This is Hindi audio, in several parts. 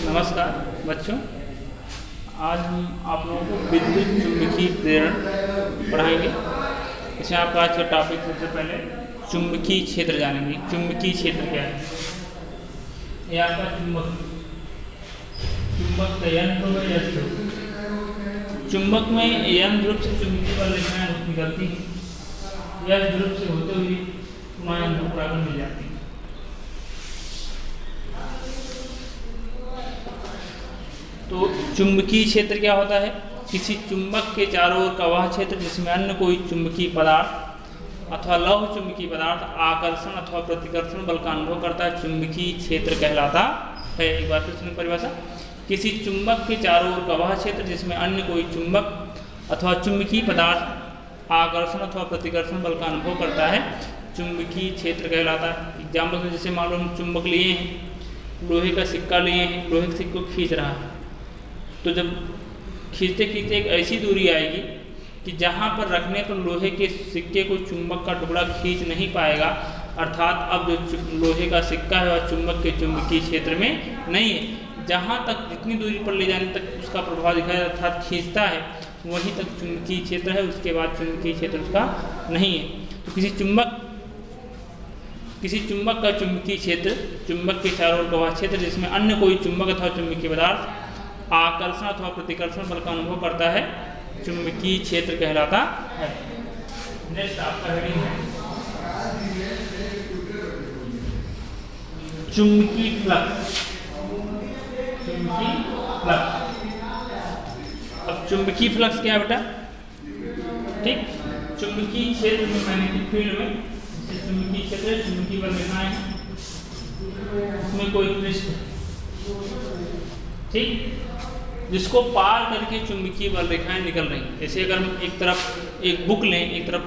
नमस्कार बच्चों, आज हम आप लोगों को विद्युत चुम्बकीय प्रेरण पढ़ाएंगे। इसमें आपका आज का टॉपिक सबसे पहले चुंबकीय क्षेत्र जानेंगे। चुंबकीय क्षेत्र क्या है? ये आपका चुंबक का यन ध्रुव है, यस ध्रुव। चुंबक में यन ध्रुव से चुंबकीय बल रेखाएं निकलती हैं, यस ध्रुव से होते हुए पुनः यन ध्रुव पर मिल जाती है। तो चुंबकीय क्षेत्र क्या होता है? किसी चुंबक के चारों ओर का वह क्षेत्र जिसमें अन्य कोई चुंबकीय पदार्थ अथवा लौह चुंबकीय पदार्थ आकर्षण अथवा प्रतिकर्षण बल का अनुभव करता है, चुंबकीय क्षेत्र कहलाता है। एक बार फिर सुनिए परिभाषा। किसी चुंबक के चारों ओर का वह क्षेत्र जिसमें अन्य कोई चुंबक अथवा चुंबकीय पदार्थ आकर्षण अथवा प्रतिकर्षण बल का अनुभव करता है, चुंबकीय क्षेत्र कहलाता है। एग्जाम्पल में जैसे मान लो हम चुंबक लिए हैं, लोहे का सिक्का लिए हैं, लोहे के सिक्के को खींच रहा है, तो जब खींचते खींचते एक ऐसी दूरी आएगी कि जहाँ पर रखने पर लोहे के सिक्के को चुंबक का टुकड़ा खींच नहीं पाएगा, अर्थात अब जो लोहे का सिक्का है वह चुंबक के चुंबकीय क्षेत्र में नहीं है। जहाँ तक जितनी दूरी पर ले जाने तक उसका प्रभाव दिखाया अर्थात खींचता है, वहीं तक चुंबकीय क्षेत्र है, उसके बाद चुंबकीय क्षेत्र उसका नहीं है। तो किसी चुंबक का चुंबकीय क्षेत्र चुंबक के चारों ओर का वह क्षेत्र जिसमें अन्य कोई चुंबक अथवा चुंबकीय पदार्थ आकर्षण अथवा प्रतिकर्षण बल का अनुभव करता है, चुंबकीय क्षेत्र कहलाता है। नेक्स्ट आपका हेडिंग है चुंबकीय फ्लक्स। चुंबकीय फ्लक्स। अब चुंबकीय फ्लक्स क्या है बेटा? ठीक, चुंबकीय क्षेत्र में मैग्नेटिक फील्ड में चुंबकीय क्षेत्र चुंबकीय बल रेखाएं हैं, उसमें कोई पृष्ठ, ठीक, जिसको पार करके चुंबकीय बल रेखाएं निकल रही हैं। जैसे अगर हम एक तरफ एक बुक लें, एक तरफ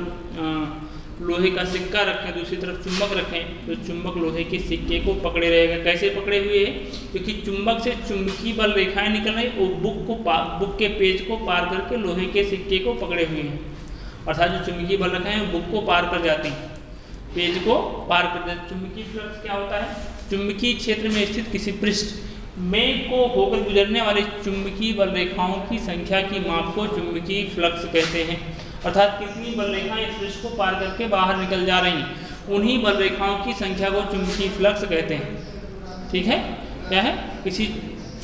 लोहे का सिक्का रखें, दूसरी तरफ चुंबक रखें, तो चुंबक लोहे के सिक्के को पकड़े रहेगा। कैसे पकड़े हुए है? क्योंकि चुंबक से चुंबकीय बल रेखाएं निकल रही, वो बुक के पेज को पार करके लोहे के सिक्के को पकड़े हुए हैं, अर्थात जो चुंबकीय बल रेखाएं हैं बुक को पार कर जाती हैं, पेज को पार कर जाती है। चुंबकीय फ्लक्स क्या होता है? चुंबकीय क्षेत्र में स्थित किसी पृष्ठ में को होकर गुजरने वाली चुंबकीय बल रेखाओं की संख्या की माप को चुंबकीय फ्लक्स कहते हैं। अर्थात कितनी बल रेखाएं इस पृष्ठ को पार करके बाहर निकल जा रही हैं, उन्हीं बल रेखाओं की संख्या को चुंबकीय फ्लक्स कहते हैं। ठीक है, क्या है? किसी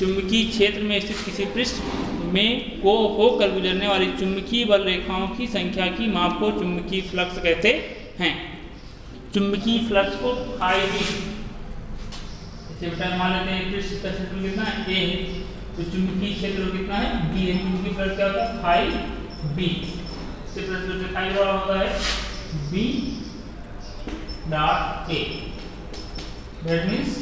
चुंबकीय क्षेत्र में स्थित किसी पृष्ठ में को होकर गुजरने वाली चुंबकीय बल रेखाओं की संख्या की माप को चुंबकीय फ्लक्स कहते हैं। चुंबकीय फ्लक्स को मान लेते हैं पृष्ठ का क्षेत्र कितना है? A है, तो चुंबकीय क्षेत्र कितना है? B है। चुंबकीय फ्लक्स क्या होता है? फाई B से प्रश्न फाई बड़ा होता है B dot A। That means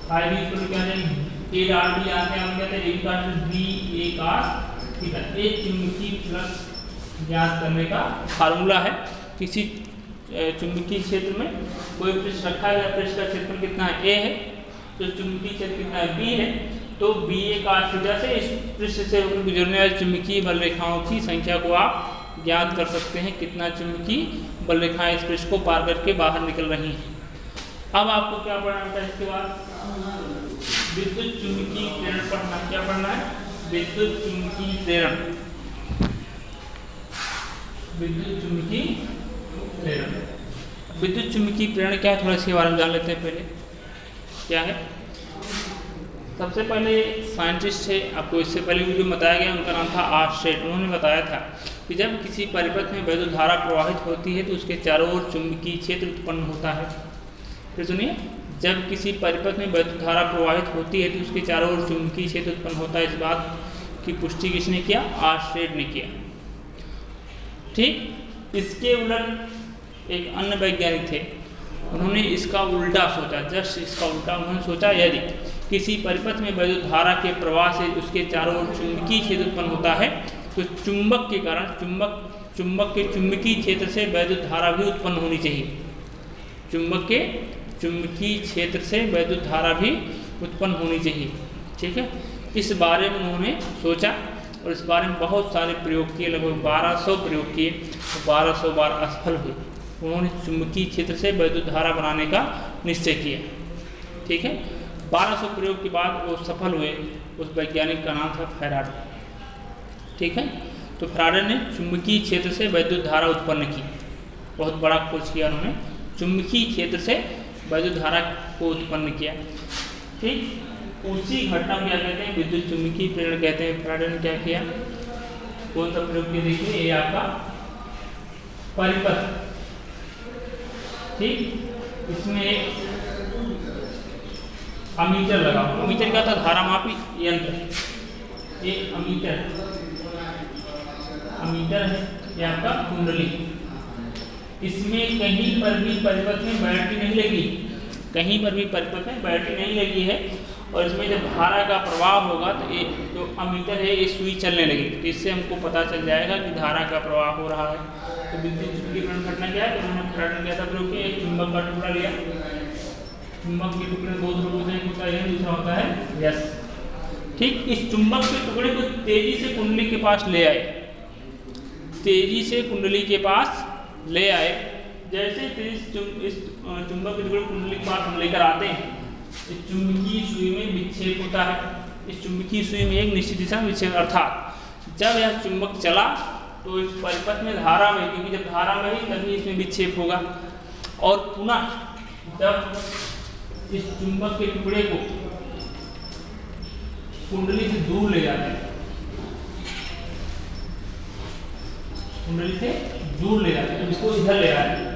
phi B equal to क्या है? A डॉट B आते हैं, हम कहते हैं A का B A का थीटा। ये चुंबकीय फ्लक्स ज्ञात करने का फार्मूला है। किसी चुंबकीय क्षेत्र में कोई पृष्ठ रखा है, पृष्ठ का क्षेत्रफल कितना है? A है, तो चुंबकीय क्षेत्र कितना है? B है, तो B A का थीटा से इस पृष्ठ से होकर गुजरने वाली चुंबकीय बल रेखाओं की संख्या को आप ज्ञात कर सकते हैं, कितना चुंबकीय बल रेखाएं इस पृष्ठ को पार करके बाहर निकल रही हैं। अब आपको क्या पढ़ना है? इसके बाद विद्युत चुंबकीय प्रेरण पढ़ना। क्या पढ़ना है? विद्युत चुंबकीय प्रेरण। विद्युत चुंबकीय प्रेरण। विद्युत चुंबकीय प्रेरण क्या है, थोड़ा इसके बारे में जान लेते हैं। पहले क्या है? सबसे पहले साइंटिस्ट है, आपको इससे पहले वीडियो में बताया गया, उनका नाम था आर्स्टेड। उन्होंने बताया था कि जब किसी परिपथ में वैद्युत धारा प्रवाहित होती है तो उसके चारों ओर चुंबकीय क्षेत्र उत्पन्न होता है। फिर सुनिए, जब किसी परिपथ में वैद्युत धारा प्रवाहित होती है तो उसके चारों ओर चुंबकीय क्षेत्र उत्पन्न होता है। इस बात की पुष्टि किसने किया? आर्स्टेड ने किया। ठीक, इसके उलट एक अन्य वैज्ञानिक थे, उन्होंने इसका उल्टा सोचा, जस्ट इसका उल्टा उन्होंने सोचा, यदि किसी परिपथ में वैद्युत धारा के प्रवाह से उसके चारों ओर चुंबकीय क्षेत्र उत्पन्न होता है तो चुंबक के कारण चुंबक के चुंबकीय क्षेत्र से वैद्युत धारा भी उत्पन्न होनी चाहिए। चुंबक के चुंबकीय क्षेत्र से वैद्युत धारा भी उत्पन्न होनी चाहिए। ठीक है, इस बारे में उन्होंने सोचा और इस बारे में बहुत सारे प्रयोग किए, लगभग 1200 प्रयोग किए, 1200 बार असफल हुए। उन्होंने चुंबकीय क्षेत्र से वैद्युत धारा बनाने का निश्चय किया। ठीक है। 1200 प्रयोग के बाद वो सफल हुए। उस वैज्ञानिक का नाम था फैराडे, ठीक है। तो फैराडे ने चुंबकीय क्षेत्र से वैद्युत धारा उत्पन्न की, बहुत बड़ा खोज किया उन्होंने, चुंबकीय क्षेत्र से वैद्युत धारा को उत्पन्न किया, ठीक। उसी घटना को क्या कहते हैं, विद्युत चुंबकीय प्रेरण कहते हैं। फैराडे ने क्या किया, कौन सा प्रयोग किया, देखिए ये आपका परिपथ, ठीक। इसमें एक अमीटर लगा, अमीटर क्या था, धारामापी यंत्र, एक अमीटर है, ये आपका कुंडली। इसमें कहीं पर भी परिपथ में बैटरी नहीं लगी, कहीं पर भी परिपथ में बैटरी नहीं लगी है, और इसमें जब धारा का प्रवाह होगा तो ये जो अमीटर है ये सुई चलने लगेगी, तो इससे हमको पता चल जाएगा कि धारा का प्रवाह हो रहा है। तो विद्युत चुंबकीय प्रेरण घटना क्या है, तो उन्होंने फैराडे ने क्या था प्रयोग किया, एक चुंबक का टुकड़ा लिया, चुंबक के टुकड़े दो ध्रुव होते हैं, एक होता है दूसरा होता है यस, ठीक। इस चुंबक के टुकड़े को तेजी से कुंडली के पास ले आए, तेजी से कुंडली के पास ले आए। जैसे इस चुंबक के टुकड़े कुंडली के पास हम लेकर आते हैं, इस चुंबकीय सुई में विक्षेप होता है, इस चुंबकीय सुई में एक निश्चित दिशा में विक्षेप, अर्थात जब यह चुंबक चला तो इस परिपथ में धारा में, क्योंकि जब धारा में ही तभी इसमें विक्षेप होगा, और पुनः जब इस चुंबक के टुकड़े को कुंडली से दूर ले जाते हैं, कुंडली से दूर ले जाते हैं, इसको इधर ले जाते हैं,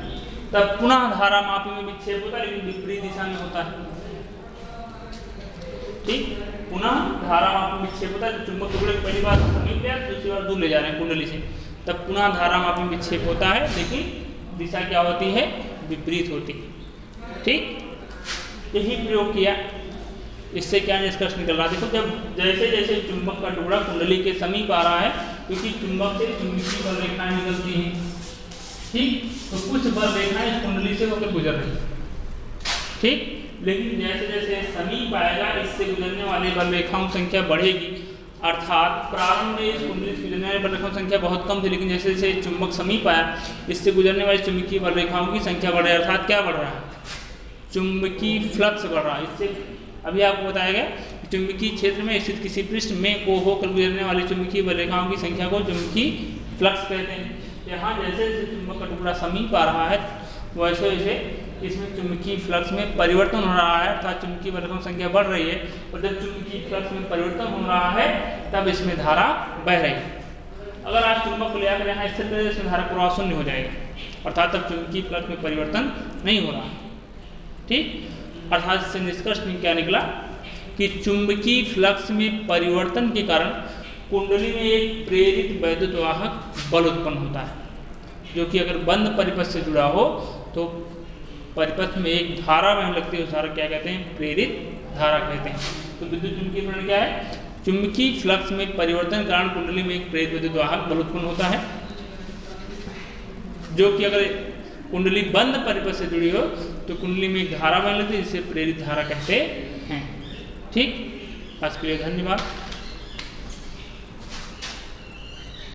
तब पुनः धारा मापी में विक्षेप होता है, लेकिन विपरीत दिशा में होता है, ठीक। पुनः धारा मापी में विक्षेप होता है, चुंबक टुकड़े को पहली बार समीप ले, दूसरी बार दूर ले जा रहे हैं कुंडली से, तब पुनः धारा मापी में विक्षेप होता है, लेकिन दिशा क्या होती है, विपरीत होती है, ठीक। यही प्रयोग किया, इससे क्या निष्कर्ष निकल रहा है, देखो जब जैसे जैसे चुंबक का टुकड़ा कुंडली के समीप आ रहा है, क्योंकि चुंबक से चुंबकीय बल रेखाएं निकलती हैं, ठीक, तो कुछ बल रेखाएं इस कुंडली से होकर गुजर रही है, ठीक। लेकिन जैसे जैसे समीप आएगा, इससे गुजरने वाली बल रेखाओं की संख्या बढ़ेगी, अर्थात प्रारंभ में इस कुंडली से गुजरने वाली बल रेखाओं की संख्या बहुत कम थी, लेकिन जैसे जैसे चुंबक समीप आया, इससे गुजरने वाली चुंबकीय बल रेखाओं की संख्या बढ़ रही है, अर्थात क्या बढ़ रहा है, चुंबकीय फ्लक्स बढ़ रहा है। इससे अभी आपको बताया गया चुंबकीय क्षेत्र में स्थित किसी पृष्ठ में को होकर गुजरने वाली चुंबकीय बल रेखाओं की संख्या को चुंबकीय फ्लक्स कहते हैं। यहाँ जैसे जैसे चुंबक का टुकड़ा समीप आ रहा है, वैसे वैसे इसमें चुंबकीय फ्लक्स में परिवर्तन हो रहा है, अर्थात चुंबकीय बल रेखाओं की संख्या बढ़ रही है, और जब चुंबकीय फ्लक्स में परिवर्तन हो रहा है तब इसमें धारा बह रही है। अगर आप चुंबक को ले आकर यहाँ स्थिर करें, इसमें धारा प्रवाह शून्य हो जाएगा, अर्थात तब चुंबकीय फ्लक्स में परिवर्तन नहीं हो रहा, ठीक। अर्थात इससे निष्कर्ष में क्या निकला कि चुंबकीय फ्लक्स में परिवर्तन के कारण कुंडली में एक प्रेरित वैद्युत वाहक बल उत्पन्न होता है, जो कि अगर बंद परिपथ से जुड़ा हो तो परिपथ में एक धारा बहने लगती है, उस धारा क्या कहते हैं, प्रेरित धारा कहते हैं। तो विद्युत चुंबकीय प्रेरण क्या है, चुंबकीय फ्लक्स में परिवर्तन के कारण कुंडली में एक प्रेरित वैद्युत वाहक बल उत्पन्न होता है, जो कि अगर कुंडली बंद परिपथ से जुड़ी हो तो कुंडली में एक धारा बहने लगती है, जिसे प्रेरित धारा कहते हैं, ठीक। आज के लिए धन्यवाद।